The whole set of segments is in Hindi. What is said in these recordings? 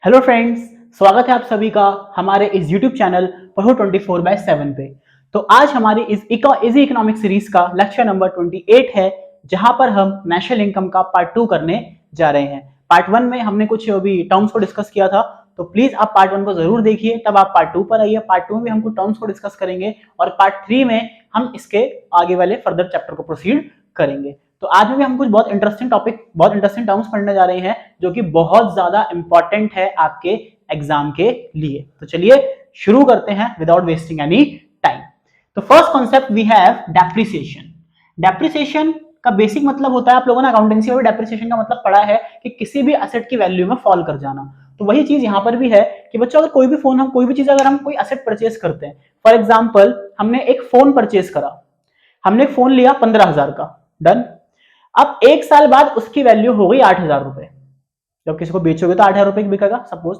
हेलो फ्रेंड्स, स्वागत है आप सभी का हमारे इस YouTube चैनल पढ़ो 24/7 पे। तो आज हमारी इस इजी इकोनॉमिक सीरीज का लेक्चर नंबर 28 है, जहां पर हम नेशनल इनकम का पार्ट 2 करने जा रहे हैं। पार्ट 1 में हमने कुछ अभी टर्म्स को डिस्कस किया था, तो प्लीज आप पार्ट 1 को जरूर देखिए, तब आप पार्ट 2 पर आइए। पार्ट 2 में हम कुछ टर्म्स को डिस्कस करेंगे और पार्ट 3 में हम इसके आगे वाले फर्दर चैप्टर को प्रोसीड करेंगे। तो आज में भी हम कुछ बहुत इंटरेस्टिंग टर्म्स पढ़ने जा रहे हैं, जो कि बहुत ज्यादा इंपॉर्टेंट है आपके एग्जाम के लिए। तो चलिए शुरू करते हैं विदाउट वेस्टिंग एनी टाइम। तो first concept we have depreciation. Depreciation का बेसिक मतलब होता है, आप लोगों ने अकाउंटेंसी में डेप्रिसिएशन का मतलब पढ़ा है कि किसी भी एसेट की वैल्यू में फॉल कर जाना। तो वही चीज यहां पर भी है कि बच्चों, अगर कोई भी फोन, हम कोई भी चीज अगर हम कोई एसेट परचेज करते हैं, फॉर एग्जांपल हमने एक फोन परचेज करा, हमने फोन लिया 15,000 का, डन। अब एक साल बाद उसकी वैल्यू हो गई 8,000 रुपए। जब किसी को बेचोगे तो 8,000 रुपए की बिकेगा, सपोज।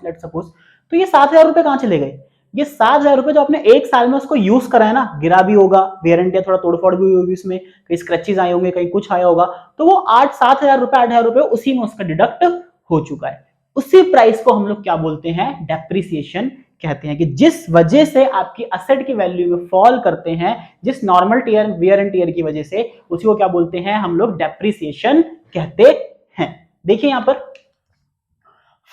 तो ये 7,000 रुपए कहां चले गए? ये 7,000 रुपए जो आपने एक साल में उसको यूज करा है ना, गिरा भी होगा, वेयर एंड टियर थोड़ा तोड़फोड़ भी हुई होगी, उसमें कहीं स्क्रैचेस आए होंगे, कहीं कुछ आया होगा, तो वो 8,000 रुपए उसी में उसका डिडक्ट हो चुका है। उसी प्राइस को हम लोग क्या बोलते हैं? डेप्रिसिएशन कहते हैं। कि जिस वजह से आपकी एसेट की वैल्यू में फॉल करते हैं, जिस normal tear wear and tear की वजह से, उसी को क्या बोलते हैं हम लोग? डेप्रिसिएशन कहते हैं। देखिए यहां पर,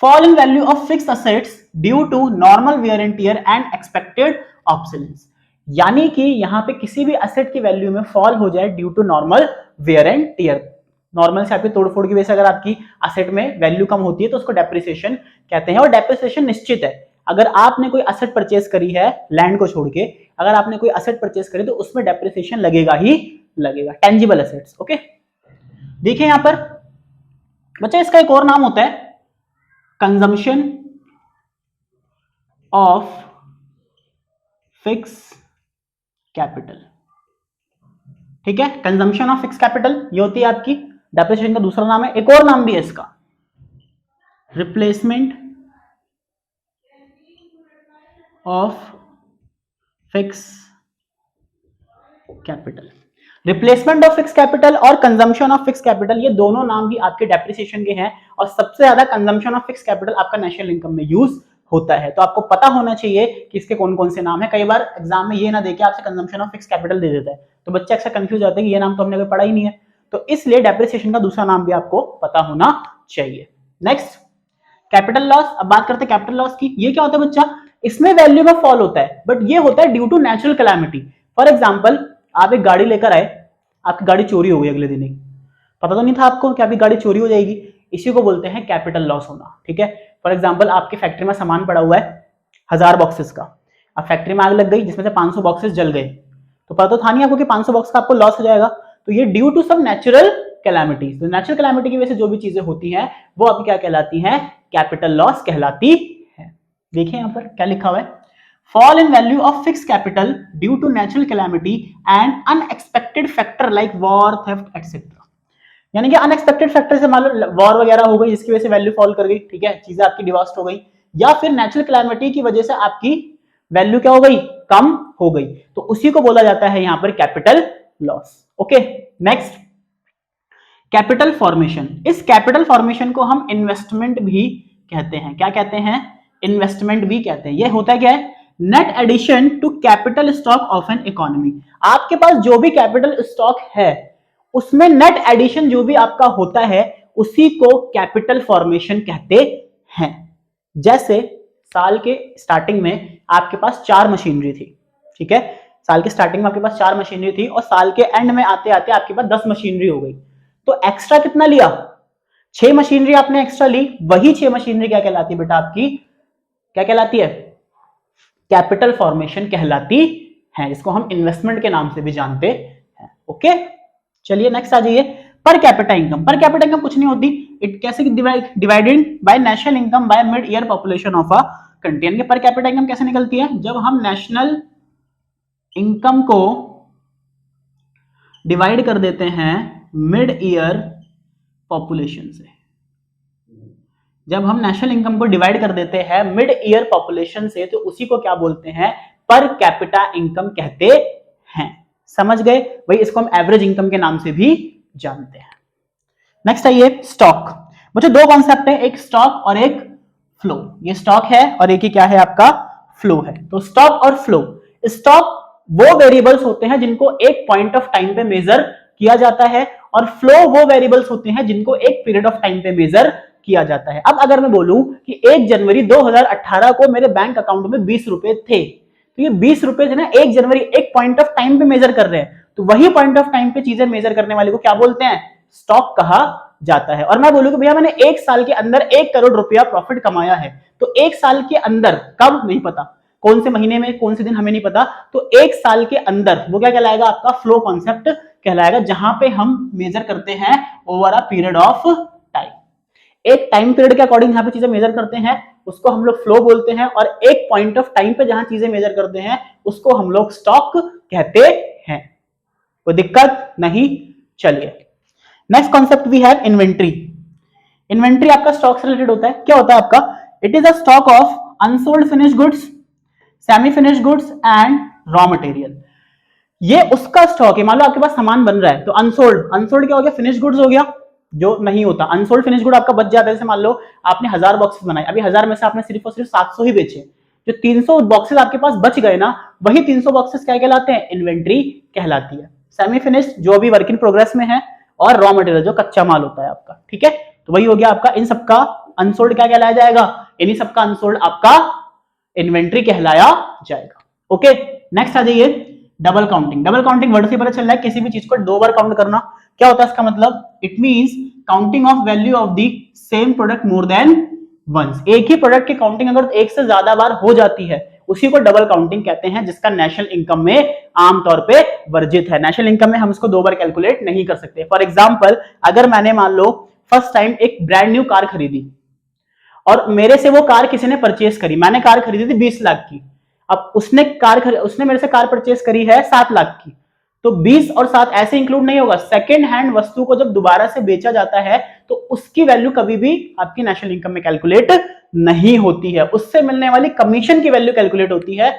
fall in value of fixed assets due to normal wear and tear and expected obsolescence. यानी कि यहां पे किसी भी एसेट की वैल्यू में फॉल हो जाए due to normal wear and tear, normal से आपकी तोड़फोड़ की वजह से अगर आपकी एसेट में वैल्यू कम होती है तो उसको डेप्रिसिएशन कहते हैं। और डेप्रिसिएशन निश्चित है। अगर आपने कोई एसेट परचेज करी है, लैंड को छोड़ के अगर आपने कोई एसेट परचेज करी तो उसमें डेप्रिसिएशन लगेगा ही लगेगा, टेंजिबल एसेट्स। ओके, देखिए यहां पर बच्चा, इसका एक और नाम होता है कंजम्पशन ऑफ फिक्स कैपिटल। ठीक है, कंजम्पशन ऑफ फिक्स कैपिटल ये होती है आपकी डेप्रिसिएशन का दूसरा नाम है। एक और नाम भी है इसका, replacement of fix capital. Replacement of fix capital और कंजम्पशन ऑफ फिक्स कैपिटल, ये दोनों नाम भी आपके डेप्रिसिएशन के हैं। और सबसे ज्यादा कंजम्पशन ऑफ फिक्स कैपिटल आपका नेशनल इनकम में यूज होता है। तो आपको पता होना चाहिए कि इसके कौन कौन से नाम है। कई बार एग्जाम में ये ना देके आपसे कंजम्पशन ऑफ फिक्स कैपिटल दे देता है, तो बच्चे अक्सर कंफ्यूज होते हैं कि ये नाम तो हमने कभी पढ़ा ही नहीं है। तो इसलिए डेप्रिसिएशन का दूसरा नाम भी आपको पता होना चाहिए। Next, capital loss. अब बात करते हैं कैपिटल लॉस की। ये क्या होता है बच्चा? इसमें वैल्यू में फॉल होता है, बट ये होता है due to natural calamity. For example, आप एक गाड़ी लेकर आए, आपकी गाड़ी चोरी हो गई अगले दिन ही, पता तो नहीं था आपको कि आपकी गाड़ी चोरी हो जाएगी। इसी को बोलते हैं कैपिटल लॉस होना। ठीक है, फॉर एग्जांपल आपकी फैक्ट्री में सामान पड़ा हुआ है 1000 बॉक्सेस का, अब फैक्ट्री में आग लग गई जिसमें से 500 बॉक्सेस जल गए, तो पता तो था नहीं आपको कि 500 बॉक्स का आपको लॉस हो जाएगा। तो ये due to some natural calamity. तो नेचुरल कैलामिटी की वजह से जो भी चीजें होती हैं वो आपकी क्या कहलाती हैं? कैपिटल लॉस कहलाती है। देखिए यहां पर क्या लिखा हुआ है, fall in value of fixed capital due to natural calamity and unexpected factor like war, theft etc. यानी कि अनएक्सपेक्टेड फैक्टर से मान लो वॉर वगैरह हो गई, जिसकी वजह से वैल्यू फॉल कर गई, ठीक है, चीजें आपकी डिवास्ट हो गई, या फिर नेचुरल कैलामिटी की वजह से आपकी वैल्यू क्या हो गई? कम हो गई, तो उसी को बोला जाता है यहां पर capital loss. Okay, next, capital formation. इस कैपिटल फॉर्मेशन को हम इन्वेस्टमेंट भी कहते हैं। क्या कहते हैं? इन्वेस्टमेंट भी कहते हैं। ये होता है क्या है? Net addition to capital stock of an economy. आपके पास जो भी कैपिटल स्टॉक है उसमें नेट एडिशन जो भी आपका होता है उसी को कैपिटल फॉर्मेशन कहते हैं। जैसे साल के स्टार्टिंग में आपके पास 4 मशीनरी थी, ठीक है, साल के स्टार्टिंग में आपके पास 4 मशीनरी थी और साल के एंड में आते आते आपके पास 10 मशीनरी हो गई, तो एक्स्ट्रा कितना लिया? 6 मशीनरी आपने एक्स्ट्रा ली। वही 6 मशीनरी क्या कहलाती है बेटा? आपकी क्या कहलाती है? कैपिटल फॉर्मेशन कहलाती है, जिसको हम इन्वेस्टमेंट के नाम से भी जानते हैं। ओके, चलिए नेक्स्ट आ जाइए, per capita income. Per capita income कुछ नहीं होती, इट कैसे divided by national income by mid year population of a country. यानी पर कैपिटा इनकम कैसे निकलती है? जब हम नेशनल इनकम को डिवाइड कर देते हैं मिड ईयर पॉपुलेशन से। जब हम नेशनल इनकम को डिवाइड कर देते हैं मिड ईयर पॉपुलेशन से, तो उसी को क्या बोलते हैं? पर कैपिटा इनकम कहते हैं। समझ गए? वही इसको हम एवरेज इनकम के नाम से भी जानते हैं। नेक्स्ट आइए, स्टॉक। मुझे 2 कॉन्सेप्ट है, एक स्टॉक और एक फ्लो। ये स्टॉक है और एक ही क्या है आपका फ्लो है। तो स्टॉक और फ्लो, स्टॉक वो वेरिएबल्स होते हैं जिनको एक पॉइंट ऑफ टाइम पे मेजर किया जाता है और फ्लो वो वेरिएबल्स होते हैं जिनको एक पीरियड ऑफ टाइम पे मेजर किया जाता है। अब अगर मैं बोलूं कि 1 जनवरी 2018 को मेरे बैंक अकाउंट में 20 रुपए थे, तो ये 20 रुपए थे ना 1 जनवरी, एक पॉइंट ऑफ टाइम पे मेजर कर रहे हैं, तो वही पॉइंट ऑफ टाइम पे चीजें मेजर करने वाले को क्या बोलते हैं, स्टॉक कहा जाता है। और मैं बोलूं कि भैया मैंने 1 साल के अंदर 1 करोड़ रुपया प्रॉफिट कमाया है, तो 1 साल के अंदर, कब नहीं पता, कौन से महीने में, कौन से दिन हमें नहीं पता, तो 1 साल के अंदर वो क्या कहलाएगा, आपका फ्लो कॉन्सेप्ट कहलाएगा, जहां पे हम मेजर करते हैं over a period of time. एक टाइम पीरियड के अकॉर्डिंग जहां पे चीजें मेजर करते हैं उसको हम लोग फ्लो बोलते हैं, और एक पॉइंट ऑफ टाइम पे जहां चीजें मेजर करते हैं उसको हम लोग स्टॉक कहते हैं। कोई दिक्कत नहीं। चलिए next concept we have inventory. Inventory आपका स्टॉक से रिलेटेड होता है। क्या होता है आपका, it is a stock of unsold finished goods, semi finished goods and raw material. ये उसका स्टॉक है, मान लो आपके पास सामान बन रहा है, तो अनसोल्ड, अनसोल्ड क्या हो गया, फिनिश्ड गुड्स हो गया, जो नहीं होता। अनसोल्ड फिनिश गुड आपका बच जाता है, जैसे मान लो आपने 1000 बॉक्सेस बनाए, अभी 1000 में से आपने सिर्फ और सिर्फ 700 ही बेचे, जो 300 बॉक्सेस आपके पास बच गए ना, वही 300 बॉक्सेस क्या कहलाते हैं, इन्वेंट्री कहलाती है। सेमी फिनिश्ड जो अभी वर्क इन प्रोग्रेस में है, और रॉ मटेरियल जो कच्चा माल होता है आपका, ठीक है, तो वही हो गया आपका। इन सबका अनसोल्ड क्या कहलाया जाएगा, इन्हीं सबका अनसोल्ड आपका इन्वेंट्री कहलाया जाएगा। ओके, नेक्स्ट आ जाइए double counting. Double counting word से पता चल रहा है किसी भी चीज को 2 बार काउंट करना। क्या होता है इसका मतलब, it means counting of value of the same product more than once. एक ही प्रोडक्ट की काउंटिंग अगर एक से ज्यादा बार हो जाती है उसी को डबल काउंटिंग कहते हैं, जिसका नेशनल इनकम में आमतौर पे वर्जित है। नेशनल इनकम में हम इसको 2 बार कैलकुलेट नहीं कर सकते। फॉर एग्जांपल, अगर मैंने मान लो फर्स्ट टाइम एक ब्रांड न्यू कार खरीदी और मेरे से वो कार किसी ने परचेस करी, मैंने कार खरीदी थी 20 लाख की, अब उसने मेरे से कार परचेस करी है 7 लाख की, तो 20 और 7 ऐसे इंक्लूड नहीं होगा। सेकेंड हैंड वस्तु को जब दोबारा से बेचा जाता है तो उसकी वैल्यू कभी भी आपकी नेशनल इनकम में कैलकुलेट नहीं होती है, उससे मिलने वाली कमीशन की वैल्यू कैलकुलेट होती है,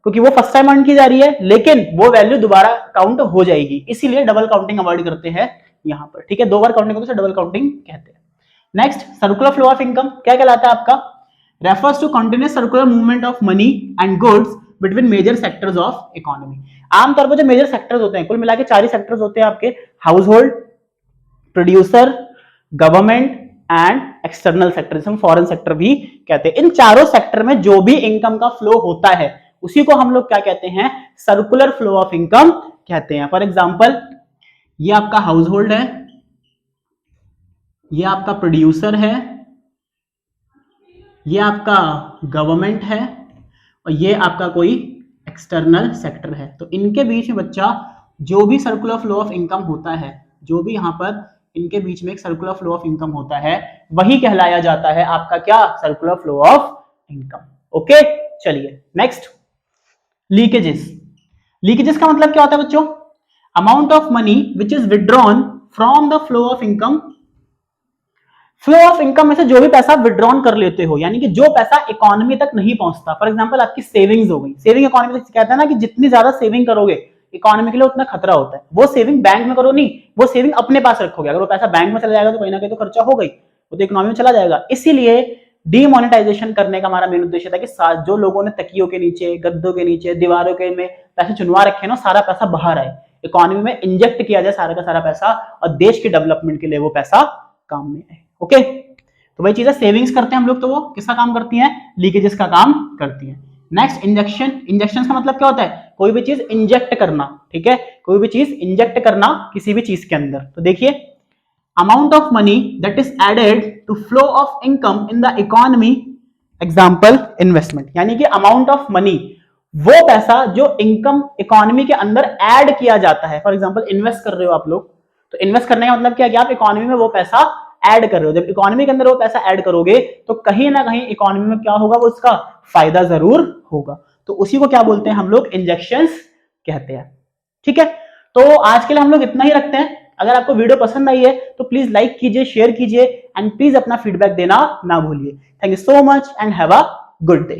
क्योंकि वो फर्स्ट टाइम अर्न की जा रही है, लेकिन वो वैल्यू दोबारा काउंट हो जाएगी, इसीलिए डबल काउंटिंग अवॉइड करते हैं यहां पर, ठीक है। 2 बार काउंटिंग होती है, डबल काउंटिंग कहते हैं। Next circular flow of income क्या कहलाता है आपका, refers to continuous circular movement of money and goods between major sectors of economy. आमतौर पर जो मेजर सेक्टर्स होते हैं, कुल मिला के 4 ही सेक्टर्स होते हैं आपके, house hold, producer, government and external sector, जिसे हम फॉरेन सेक्टर भी कहते हैं। इन चारों सेक्टर में जो भी इनकम का फ्लो होता है उसी को हम लोग क्या कहते हैं, सर्कुलर फ्लो ऑफ इनकम कहते हैं। फॉर एग्जाम्पल, ये आपका हाउस होल्ड है, ये आपका प्रोड्यूसर है, ये आपका गवर्नमेंट है, और ये आपका कोई एक्सटर्नल सेक्टर है। तो इनके बीच में बच्चा जो भी सर्कुलर फ्लो ऑफ इनकम होता है, जो भी यहां पर इनके बीच में एक सर्कुलर फ्लो ऑफ इनकम होता है, वही कहलाया जाता है आपका क्या, circular flow of income. Okay, चलिए नेक्स्ट, लीकेजेस। लीकेजेस का मतलब क्या होता है बच्चों, amount of money which is withdrawn from the flow of income. Flow of income में से जो भी पैसा विड्रॉन कर लेते हो, यानी कि जो पैसा इकोनॉमी तक नहीं पहुंचता। फॉर एग्जांपल, आपकी सेविंग्स हो गई, सेविंग इकोनॉमी तक कहता है ना कि जितनी ज्यादा सेविंग करोगे इकोनॉमी के लिए उतना खतरा होता है। वो सेविंग बैंक में करो नहीं, वो सेविंग अपने पास रखोगे, अगर वो पैसा बैंक में चला जाएगा तो कहीं ना कहीं तो खर्चा हो गई, वो तो इकोनॉमी में चला जाएगा। इसीलिए डीमोनेटाइजेशन करने का हमारा मेन उद्देश्य था कि जो लोगों ने तकियों के नीचे, गद्दों के नीचे, दीवारों के में पैसे चुनवा रखे ना, सारा पैसा बाहर आए, इकोनॉमी में इंजेक्ट किया जाए सारा का सारा पैसा, और देश के डेवलपमेंट के लिए वो पैसा काम में आए। ओके, तो वही चीजें सेविंग्स करते हैं हम लोग, तो वो किसका काम करती हैं, लीकेजेस का काम करती हैं। Next, injection. इंजेक्शन का मतलब क्या होता है, कोई भी चीज इंजेक्ट करना, ठीक है, कोई भी चीज इंजेक्ट करना किसी भी चीज के अंदर। तो देखिए, amount of money that is added to flow of income in the economy, example investment, यानी कि अमाउंट ऑफ मनी, वो पैसा जो इनकम इकोनॉमी के अंदर ऐड किया जाता है। फॉर एग्जांपल, इन्वेस्ट कर रहे हो आप लोग, तो इन्वेस्ट करने का मतलब क्या है कि आप इकोनॉमी में वो पैसा ऐड कर रहे हो। जब इकोनॉमी के अंदर वो पैसा ऐड करोगे तो कहीं ना कहीं इकोनॉमी में क्या होगा, वो उसका फायदा जरूर होगा, तो उसी को क्या बोलते हैं हम लोग, इंजेक्शंस कहते हैं। ठीक है, तो आज के लिए हम लोग इतना ही रखते हैं। अगर आपको वीडियो पसंद आई है तो प्लीज लाइक कीजिए, शेयर कीजिए, एंड प्लीज अपना फीडबैक देना ना भूलिए। Thank you so much and have a good day.